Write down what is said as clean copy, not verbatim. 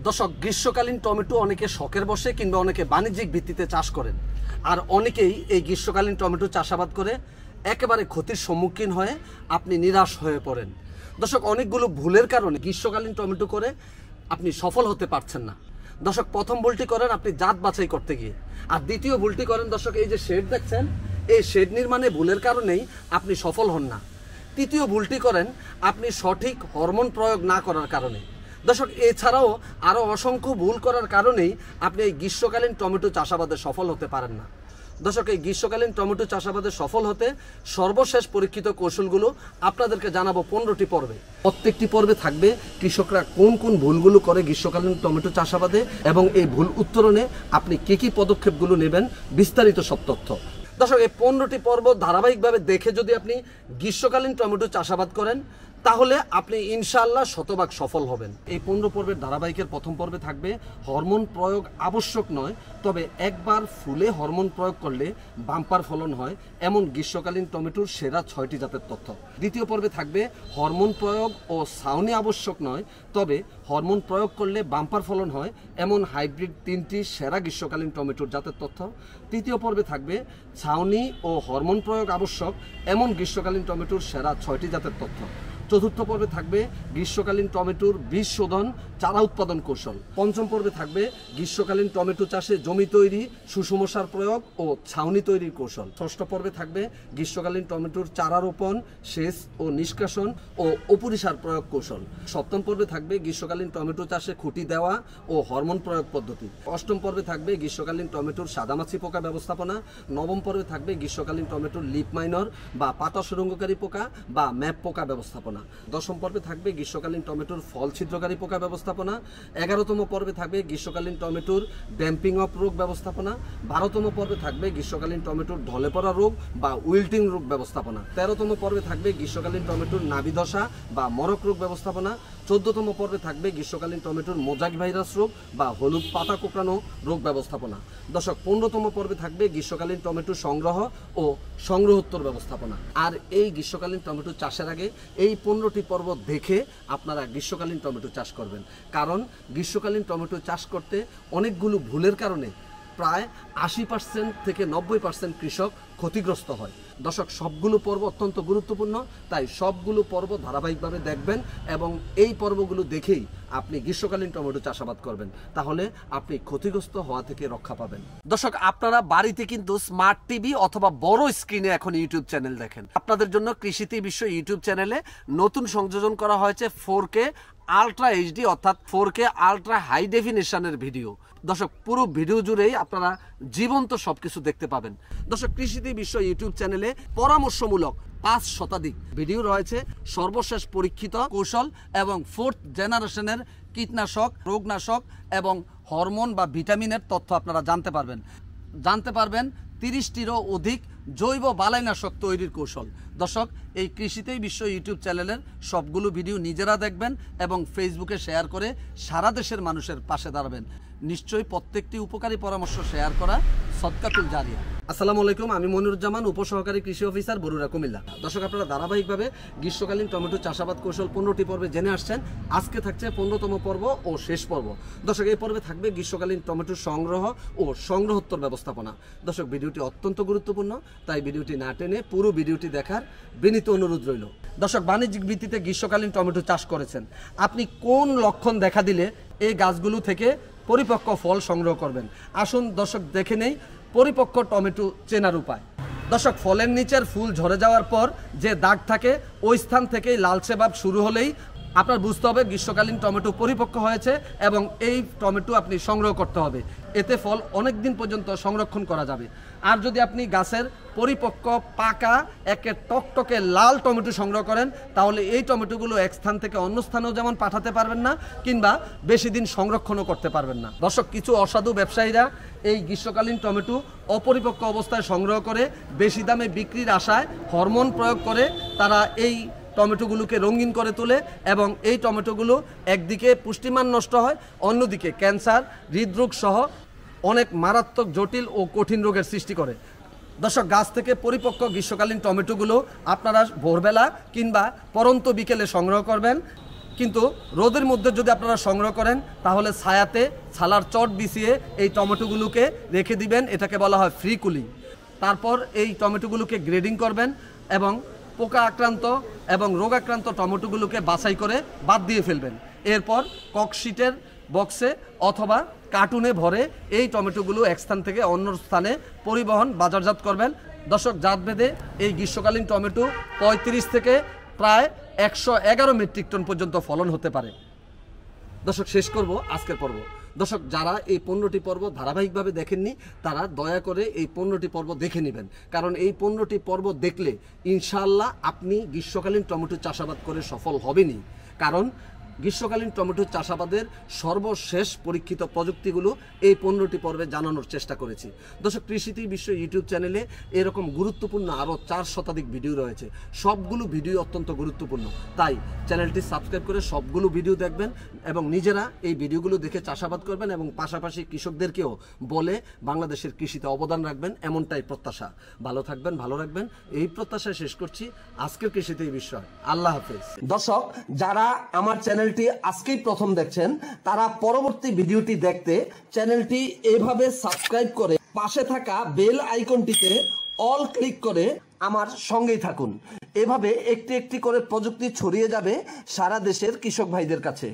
দর্শক, গ্রীষ্মকালীন টমেটো অনেকে শখের বসে কিংবা অনেকে বাণিজ্যিক ভিত্তিতে চাষ করেন, আর অনেকেই এই গ্রীষ্মকালীন টমেটো চাষাবাদ করে একেবারে ক্ষতির সম্মুখীন হয়ে আপনি নিরাশ হয়ে পড়েন। দর্শক, অনেকগুলো ভুলের কারণে গ্রীষ্মকালীন টমেটো করে আপনি সফল হতে পারছেন না। দর্শক, প্রথম ভুলটি করেন আপনি জাত বাছাই করতে গিয়ে, আর দ্বিতীয় ভুলটি করেন দর্শক এই যে শেড দেখছেন, এই শেড নির্মাণে ভুলের কারণেই আপনি সফল হন না। তৃতীয় ভুলটি করেন আপনি সঠিক হরমোন প্রয়োগ না করার কারণে। দর্শক, এছাড়াও আরও অসংখ্য ভুল করার কারণেই আপনি এই গ্রীষ্মকালীন টমেটো চাষাবাদে সফল হতে পারেন না। দর্শক, এই গ্রীষ্মকালীন টমেটো চাষাবাদে সফল হতে সর্বশেষ পরীক্ষিত কৌশলগুলো আপনাদেরকে জানাবো 15টি পর্বে। প্রত্যেকটি পর্বে থাকবে কৃষকরা কোন কোন ভুলগুলো করে গ্রীষ্মকালীন টমেটো চাষাবাদে এবং এই ভুল উত্তরণে আপনি কী পদক্ষেপগুলো নেবেন, বিস্তারিত সব তথ্য। দর্শক, এই 15টি পর্ব ধারাবাহিকভাবে দেখে যদি আপনি গ্রীষ্মকালীন টমেটো চাষাবাদ করেন তাহলে আপনি ইনশাআল্লাহ শতভাগ সফল হবেন। এই 15 পর্বের ধারাবাহিকের প্রথম পর্বে থাকবে হরমোন প্রয়োগ আবশ্যক নয়, তবে একবার ফুলে হরমোন প্রয়োগ করলে বাম্পার ফলন হয় এমন গ্রীষ্মকালীন টমেটোর সেরা 6টি জাতের তথ্য। দ্বিতীয় পর্বে থাকবে হরমোন প্রয়োগ ও ছাউনি আবশ্যক নয়, তবে হরমোন প্রয়োগ করলে বাম্পার ফলন হয় এমন হাইব্রিড 3টি সেরা গ্রীষ্মকালীন টমেটোর জাতের তথ্য। তৃতীয় পর্বে থাকবে ছাউনি ও হরমোন প্রয়োগ আবশ্যক এমন গ্রীষ্মকালীন টমেটোর সেরা 6টি জাতের তথ্য। চতুর্থ পর্বে থাকবে গ্রীষ্মকালীন টমেটোর বীজ শোধন, চারা উৎপাদন কৌশল। পঞ্চম পর্বে থাকবে গ্রীষ্মকালীন টমেটো চাষে জমি তৈরি, সুষম সার প্রয়োগ ও ছাউনি তৈরির কৌশল। ষষ্ঠ পর্বে থাকবে গ্রীষ্মকালীন টমেটোর চারা রোপণ, সেচ ও নিষ্কাশন ও অপরিসার প্রয়োগ কৌশল। সপ্তম পর্বে থাকবে গ্রীষ্মকালীন টমেটো চাষে খুঁটি দেওয়া ও হরমোন প্রয়োগ পদ্ধতি। অষ্টম পর্বে থাকবে গ্রীষ্মকালীন টমেটোর সাদামাছি পোকা ব্যবস্থাপনা। নবম পর্বে থাকবে গ্রীষ্মকালীন টমেটোর লিপ মাইনর বা পাতা সুরঙ্গকারী পোকা বা ম্যাপ পোকা ব্যবস্থাপনা। দশম পর্বে থাকবে গ্রীষ্মকালীন টমেটোর ফল ছিদ্রকারী পোকা ব্যবস্থাপনা। 11তম পর্বে থাকবে গ্রীষ্মকালীন টমেটোর ড্যাম্পিং অফ রোগ ব্যবস্থাপনা। 12তম পর্বে থাকবে গ্রীষ্মকালীন টমেটোর ঢলে পড়া রোগ বা উইল্টিং রোগ ব্যবস্থাপনা। 13তম পর্বে থাকবে গ্রীষ্মকালীন টমেটোর নাভি দশা বা মরক রোগ ব্যবস্থাপনা। 14তম পর্বে থাকবে গ্রীষ্মকালীন টমেটোর মোজাইক ভাইরাস রোগ বা হলুদ পাতা কোঁকড়ানো রোগ ব্যবস্থাপনা। দর্শক, 15তম পর্বে থাকবে গ্রীষ্মকালীন টমেটো সংগ্রহ ও সংগ্রহোত্তর ব্যবস্থাপনা। আর এই গ্রীষ্মকালীন টমেটো চাষের আগে এই 15টি পর্ব দেখে আপনারা গ্রীষ্মকালীন টমেটো চাষ করবেন, কারণ গ্রীষ্মকালীন টমেটো চাষ করতে অনেকগুলো ভুলের কারণে প্রায় 80% থেকে 90% কৃষক ক্ষতিগ্রস্ত হয়। দর্শক, সবগুলো পর্ব অত্যন্ত গুরুত্বপূর্ণ, তাই সবগুলো পর্ব ধারাবাহিকভাবে দেখবেন এবং এই পর্বগুলো দেখেই আপনি গ্রীষ্মকালীন টমেটো চাষাবাদ করবেন, তাহলে আপনি ক্ষতিগ্রস্ত হওয়া থেকে রক্ষা পাবেন। দর্শক, আপনারা বাড়িতে কিন্তু স্মার্ট টিভি অথবা বড় স্ক্রিনে এখন ইউটিউব চ্যানেল দেখেন। আপনাদের জন্য কৃষিতে বিশ্ব ইউটিউব চ্যানেলে নতুন সংযোজন করা হয়েছে 4K আলট্রা এইচডি অর্থাৎ 4K আলট্রা হাই ডেফিনেশনের ভিডিও। দর্শক, পুরো ভিডিও জুড়েই আপনারা জীবন্ত সবকিছু দেখতে পাবেন। দর্শক, কৃষিতে বিশ্ব ইউটিউব চ্যানেলে পরামর্শমূলক 5 শতাধিক ভিডিও রয়েছে, সর্বশেষ পরীক্ষিত কৌশল এবং 4th জেনারেশনের কীটনাশক, রোগনাশক এবং হরমোন বা ভিটামিনের তথ্য আপনারা জানতে পারবেন 30টিরও অধিক জৈব বালাইনাশক তৈরির কৌশল। দর্শক, এই কৃষিতেই বিশ্ব ইউটিউব চ্যানেলের সবগুলো ভিডিও নিজেরা দেখবেন এবং ফেসবুকে শেয়ার করে সারা দেশের মানুষের পাশে দাঁড়াবেন। নিশ্চয়ই প্রত্যেকটি উপকারী পরামর্শ শেয়ার করা সদকাতুল জারিয়া। আসসালামু আলাইকুম, আমি মনিরুজ্জামান, উপসহকারী কৃষি অফিসার, বরুড়া, কুমিল্লা। দর্শক, আপনারা ধারাবাহিকভাবে গ্রীষ্মকালীন টমেটো চাষাবাদ কৌশল 15টি পর্বে জেনে আসছেন। আজকে থাকছে 15তম পর্ব ও শেষ পর্ব। দর্শক, এই পর্বে থাকবে গ্রীষ্মকালীন টমেটো সংগ্রহ ও সংগ্রহোত্তর ব্যবস্থাপনা। দর্শক, ভিডিওটি অত্যন্ত গুরুত্বপূর্ণ, তাই ভিডিওটি না টেনে পুরো ভিডিওটি দেখার বিনীত অনুরোধ রইল। দর্শক, বাণিজ্যিক ভিত্তিতে গ্রীষ্মকালীন টমেটো চাষ করেছেন, আপনি কোন লক্ষণ দেখা দিলে এই গাছগুলো থেকে পরিপক্ক ফল সংগ্রহ করবেন? আসুন দর্শক, দেখে নেই পরিপক্ক টমেটো চেনার উপায়। দর্শক, ফলের নিচের ফুল ঝরে যাওয়ার পর যে দাগ থাকে ওই স্থান থেকেই লালচে ভাব শুরু হলেই আপনার বুঝতে হবে গ্রীষ্মকালীন টমেটো পরিপক্ক হয়েছে এবং এই টমেটো আপনি সংগ্রহ করতে হবে। এতে ফল অনেক দিন পর্যন্ত সংরক্ষণ করা যাবে। আর যদি আপনি গাছের পরিপক্ক পাকা একে টকটকে লাল টমেটো সংগ্রহ করেন তাহলে এই টমেটোগুলো এক স্থান থেকে অন্য স্থানেও যেমন পাঠাতে পারবেন না কিংবা বেশি দিন সংরক্ষণও করতে পারবেন না। দর্শক, কিছু অসাধু ব্যবসায়ীরা এই গ্রীষ্মকালীন টমেটো অপরিপক্ক অবস্থায় সংগ্রহ করে বেশি দামে বিক্রির আশায় হরমোন প্রয়োগ করে তারা এই টমেটোগুলোকে রঙিন করে তোলে এবং এই টমেটোগুলো একদিকে পুষ্টিমান নষ্ট হয়, অন্যদিকে ক্যান্সার, হৃদরোগ সহ অনেক মারাত্মক জটিল ও কঠিন রোগের সৃষ্টি করে। দর্শক, গাছ থেকে পরিপক্ক গ্রীষ্মকালীন টমেটোগুলো আপনারা ভোরবেলা কিংবা পরন্ত বিকেলে সংগ্রহ করবেন। কিন্তু রোদের মধ্যে যদি আপনারা সংগ্রহ করেন তাহলে ছায়াতে ছালার চট বিছিয়ে এই টমেটোগুলোকে রেখে দিবেন, এটাকে বলা হয় ফ্রি কুলিং। তারপর এই টমেটোগুলোকে গ্রেডিং করবেন এবং পোকা আক্রান্ত এবং রোগাক্রান্ত টমেটোগুলোকে বাছাই করে বাদ দিয়ে ফেলবেন। এরপর ককশিটের বক্সে অথবা কার্টুনে ভরে এই টমেটোগুলো এক স্থান থেকে অন্য স্থানে পরিবহন বাজারজাত করবেন। দর্শক, জাতভেদে এই গ্রীষ্মকালীন টমেটো 35 থেকে প্রায় 111 মেট্রিক টন পর্যন্ত ফলন হতে পারে। দর্শক, শেষ করব আজকের পর্ব। দর্শক, যারা এই 15টি পর্ব ধারাবাহিকভাবে দেখেননি তারা দয়া করে এই 15টি পর্ব দেখে নেবেন, কারণ এই 15টি পর্ব দেখলে ইনশাআল্লাহ আপনি গ্রীষ্মকালীন টমেটো চাষাবাদ করে সফল হবেনই। কারণ গ্রীষ্মকালীন টমেটো চাষাবাদের সর্বশেষ পরীক্ষিত প্রযুক্তিগুলো এই 15টি পর্বে জানানোর চেষ্টা করেছি। দর্শক, কৃষিতে বিশ্ব ইউটিউব চ্যানেলে এরকম গুরুত্বপূর্ণ আরও 4 শতাধিক ভিডিও রয়েছে। সবগুলো ভিডিও অত্যন্ত গুরুত্বপূর্ণ, তাই চ্যানেলটি সাবস্ক্রাইব করে সবগুলো ভিডিও দেখবেন এবং নিজেরা এই ভিডিওগুলো দেখে চাষাবাদ করবেন এবং পাশাপাশি কৃষকদেরকেও বলে বাংলাদেশের কৃষিতে অবদান রাখবেন, এমনটাই প্রত্যাশা। ভালো থাকবেন, ভালো রাখবেন, এই প্রত্যাশায় শেষ করছি আজকের কৃষিতে এই বিষয়। আল্লাহ হাফেজ। দর্শক, যারা আমার চ্যানেলটি আজকেই প্রথম দেখছেন তারা পরবর্তী ভিডিওটি দেখতে চ্যানেলটি এভাবে সাবস্ক্রাইব করে পাশে থাকা বেল আইকনটিতে অল ক্লিক করে আমার সঙ্গেই থাকুন। এভাবে একটি একটি করে প্রযুক্তি ছড়িয়ে যাবে সারা দেশের কৃষক ভাইদের কাছে।